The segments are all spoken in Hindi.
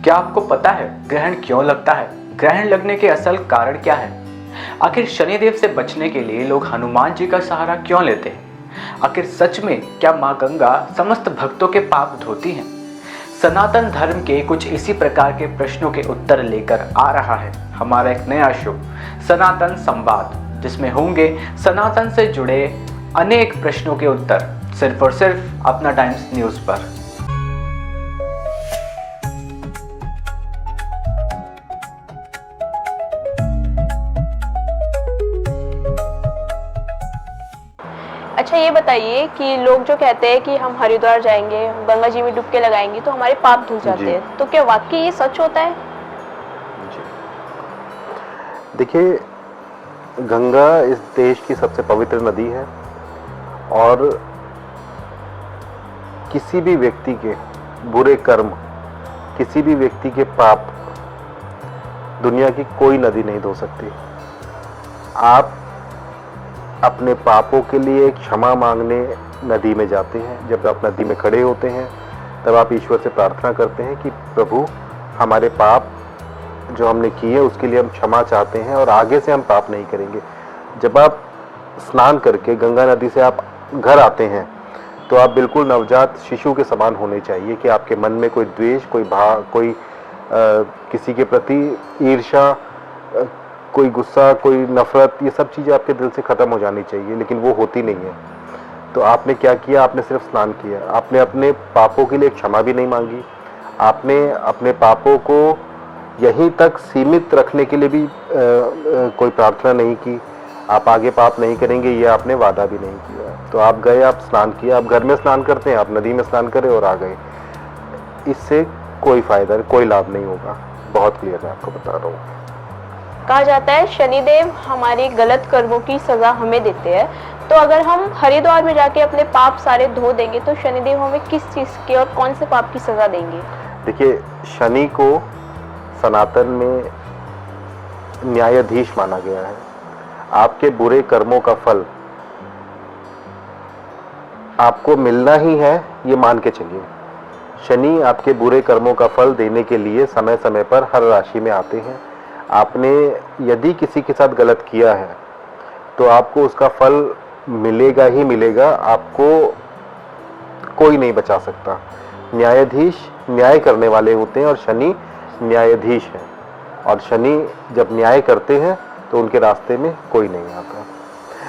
क्या आपको पता है ग्रहण क्यों लगता है? ग्रहण लगने के असल कारण क्या है? आखिर शनिदेव से बचने के लिए लोग हनुमान जी का सहारा क्यों लेते हैं? आखिर सच में क्या माँ गंगा समस्त भक्तों के पाप धोती हैं? सनातन धर्म के कुछ इसी प्रकार के प्रश्नों के उत्तर लेकर आ रहा है हमारा एक नया शो सनातन संवाद, जिसमें होंगे सनातन से जुड़े अनेक प्रश्नों के उत्तर सिर्फ और सिर्फ अपना टाइम्स न्यूज पर। अच्छा, ये बताइए कि लोग जो कहते हैं कि हम हरिद्वार जाएंगे, गंगा जी में डुबकी लगाएंगे तो हमारे पाप धुल जाते हैं, तो क्या वाकई ये सच होता है? देखिए, गंगा इस देश की सबसे पवित्र नदी है और किसी भी व्यक्ति के बुरे कर्म, किसी भी व्यक्ति के पाप दुनिया की कोई नदी नहीं धो सकती। आप अपने पापों के लिए क्षमा मांगने नदी में जाते हैं। जब आप नदी में खड़े होते हैं तब आप ईश्वर से प्रार्थना करते हैं कि प्रभु, हमारे पाप जो हमने किए उसके लिए हम क्षमा चाहते हैं और आगे से हम पाप नहीं करेंगे। जब आप स्नान करके गंगा नदी से आप घर आते हैं तो आप बिल्कुल नवजात शिशु के समान होने चाहिए कि आपके मन में कोई द्वेष, कोई भाव, कोई किसी के प्रति ईर्ष्या, कोई गुस्सा, कोई नफरत, ये सब चीज़ें आपके दिल से ख़त्म हो जानी चाहिए, लेकिन वो होती नहीं है। तो आपने क्या किया? आपने सिर्फ स्नान किया। आपने अपने पापों के लिए क्षमा भी नहीं मांगी। आपने अपने पापों को यहीं तक सीमित रखने के लिए भी कोई प्रार्थना नहीं की। आप आगे पाप नहीं करेंगे, ये आपने वादा भी नहीं किया। तो आप गए, आप स्नान किया। आप घर में स्नान करते हैं, आप नदी में स्नान करें और आ गए। इससे कोई फ़ायदा, कोई लाभ नहीं होगा। बहुत क्लियर मैं आपको बता रहा हूँ। कहा जाता है शनिदेव हमारे गलत कर्मों की सजा हमें देते हैं, तो अगर हम हरिद्वार में जाके अपने पाप सारे धो देंगे तो शनिदेव हमें किस चीज़ के और कौन से पाप की सजा देंगे? देखिए, शनि को सनातन में न्यायाधीश माना गया है। आपके बुरे कर्मों का फल आपको मिलना ही है, ये मान के चलिए। शनि आपके बुरे कर्मों का फल देने के लिए समय समय पर हर राशि में आते हैं। आपने यदि किसी के साथ गलत किया है तो आपको उसका फल मिलेगा ही मिलेगा। आपको कोई नहीं बचा सकता। न्यायाधीश न्याय करने वाले होते हैं और शनि न्यायाधीश है। और शनि जब न्याय करते हैं तो उनके रास्ते में कोई नहीं आता।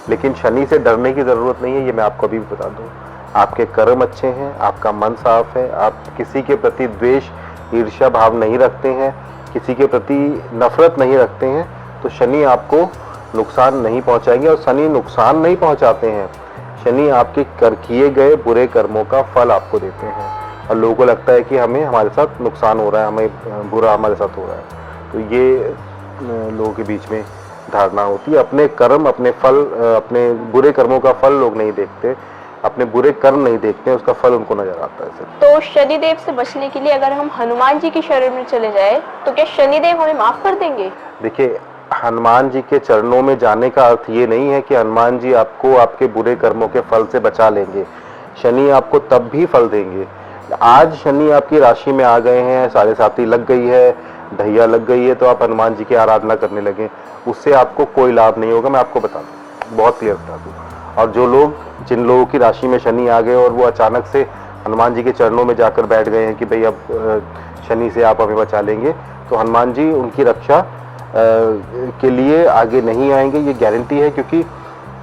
लेकिन शनि से डरने की ज़रूरत नहीं है, ये मैं आपको अभी भी बता दूं। आपके कर्म अच्छे हैं, आपका मन साफ है, आप किसी के प्रति द्वेष, ईर्ष्या भाव नहीं रखते हैं, किसी के प्रति नफरत नहीं रखते हैं, तो शनि आपको नुकसान नहीं पहुंचाएंगे। और शनि नुकसान नहीं पहुंचाते हैं, शनि आपके किए गए बुरे कर्मों का फल आपको देते हैं। और लोगों को लगता है कि हमारे साथ नुकसान हो रहा है, हमें बुरा हमारे साथ हो रहा है। तो ये लोगों के बीच में धारणा होती है। अपने कर्म, अपने फल, अपने बुरे कर्मों का फल लोग नहीं देखते, अपने बुरे कर्म नहीं देखते, उसका फल उनको नजर आता है सिर्फ। तो शनिदेव से बचने के लिए अगर हम हनुमान जी की शरण में चले जाए तो क्या शनिदेव हमें माफ कर देंगे? देखिए, हनुमान जी के चरणों में जाने का अर्थ ये नहीं है कि हनुमान जी आपको आपके बुरे कर्मों के फल से बचा लेंगे। शनि आपको तब भी फल देंगे। आज शनि आपकी राशि में आ गए हैं, 7.5 लग गई है, ढैया लग गई है, तो आप हनुमान जी की आराधना करने लगे, उससे आपको कोई लाभ नहीं होगा। मैं आपको बता दूं, बहुत क्लियर बता दूं। और जिन लोगों की राशि में शनि आ गए और वो अचानक से हनुमान जी के चरणों में जाकर बैठ गए हैं कि भाई अब शनि से आप हमें बचा लेंगे, तो हनुमान जी उनकी रक्षा के लिए आगे नहीं आएंगे, ये गारंटी है। क्योंकि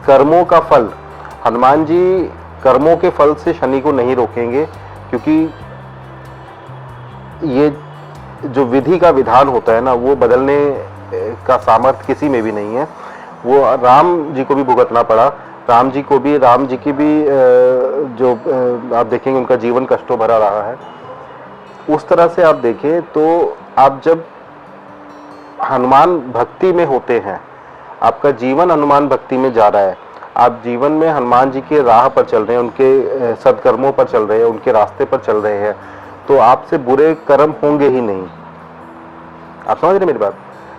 कर्मों का फल, हनुमान जी कर्मों के फल से शनि को नहीं रोकेंगे, क्योंकि ये जो विधि का विधान होता है ना, वो बदलने का सामर्थ्य किसी में भी नहीं है। वो राम जी को भी भुगतना पड़ा, राम जी की भी जो आप देखेंगे उनका जीवन कष्टों भरा रहा है। उस तरह से आप देखें तो आप जब हनुमान भक्ति में होते हैं, आपका जीवन हनुमान भक्ति में जा रहा है, आप जीवन में हनुमान जी के राह पर चल रहे हैं, उनके सत्कर्मों पर चल रहे हैं, उनके रास्ते पर चल रहे हैं, तो आपसे बुरे कर्म होंगे ही नहीं। आप समझ रहे मेरी बात?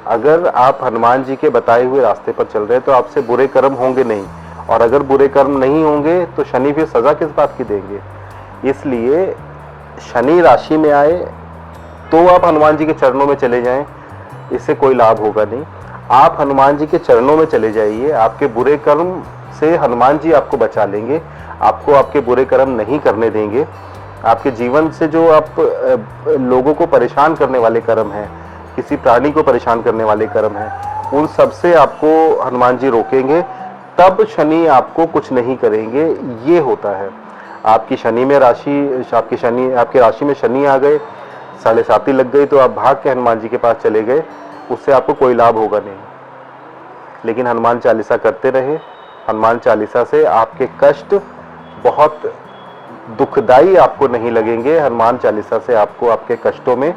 अगर आप हनुमान जी के बताए हुए रास्ते पर चल रहे हैं तो आपसे बुरे कर्म होंगे नहीं। और अगर बुरे कर्म नहीं होंगे तो शनि फिर सजा किस बात की देंगे? इसलिए शनि राशि में आए तो आप हनुमान जी के चरणों में चले जाएं, इससे कोई लाभ होगा नहीं। आप हनुमान जी के चरणों में चले जाइए, आपके बुरे कर्म से हनुमान जी आपको बचा लेंगे, आपको आपके बुरे कर्म नहीं करने देंगे। आपके जीवन से जो आप लोगों को परेशान करने वाले कर्म हैं, किसी प्राणी को परेशान करने वाले कर्म हैं, उन सब से आपको हनुमान जी रोकेंगे, तब शनि आपको कुछ नहीं करेंगे। ये होता है। आपकी शनि में राशि, आपकी राशि में शनि आ गए, 7.5 लग गई, तो आप भाग के हनुमान जी के पास चले गए, उससे आपको कोई लाभ होगा नहीं। लेकिन हनुमान चालीसा करते रहे। हनुमान चालीसा से आपके कष्ट बहुत दुखदाई आपको नहीं लगेंगे। हनुमान चालीसा से आपको आपके कष्टों में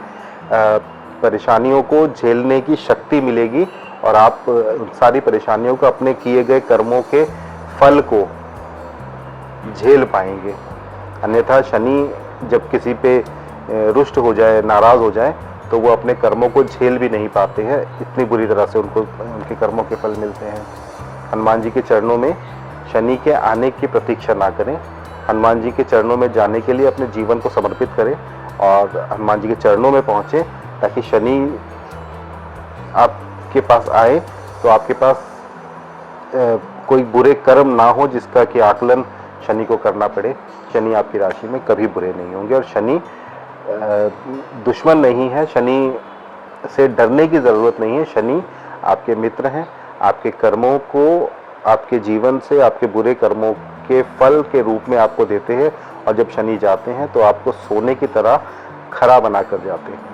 परेशानियों को झेलने की शक्ति मिलेगी और आप सारी परेशानियों को, अपने किए गए कर्मों के फल को झेल पाएंगे। अन्यथा शनि जब किसी पे रुष्ट हो जाए, नाराज हो जाए, तो वो अपने कर्मों को झेल भी नहीं पाते हैं, इतनी बुरी तरह से उनको उनके कर्मों के फल मिलते हैं। हनुमान जी के चरणों में शनि के आने की प्रतीक्षा ना करें। हनुमान जी के चरणों में जाने के लिए अपने जीवन को समर्पित करें और हनुमान जी के चरणों में पहुँचें, ताकि शनि आपके पास आए तो आपके पास कोई बुरे कर्म ना हो जिसका कि आकलन शनि को करना पड़े। शनि आपकी राशि में कभी बुरे नहीं होंगे और शनि दुश्मन नहीं है। शनि से डरने की ज़रूरत नहीं है। शनि आपके मित्र हैं। आपके कर्मों को, आपके जीवन से आपके बुरे कर्मों के फल के रूप में आपको देते हैं और जब शनि जाते हैं तो आपको सोने की तरह खरा बना कर जाते हैं।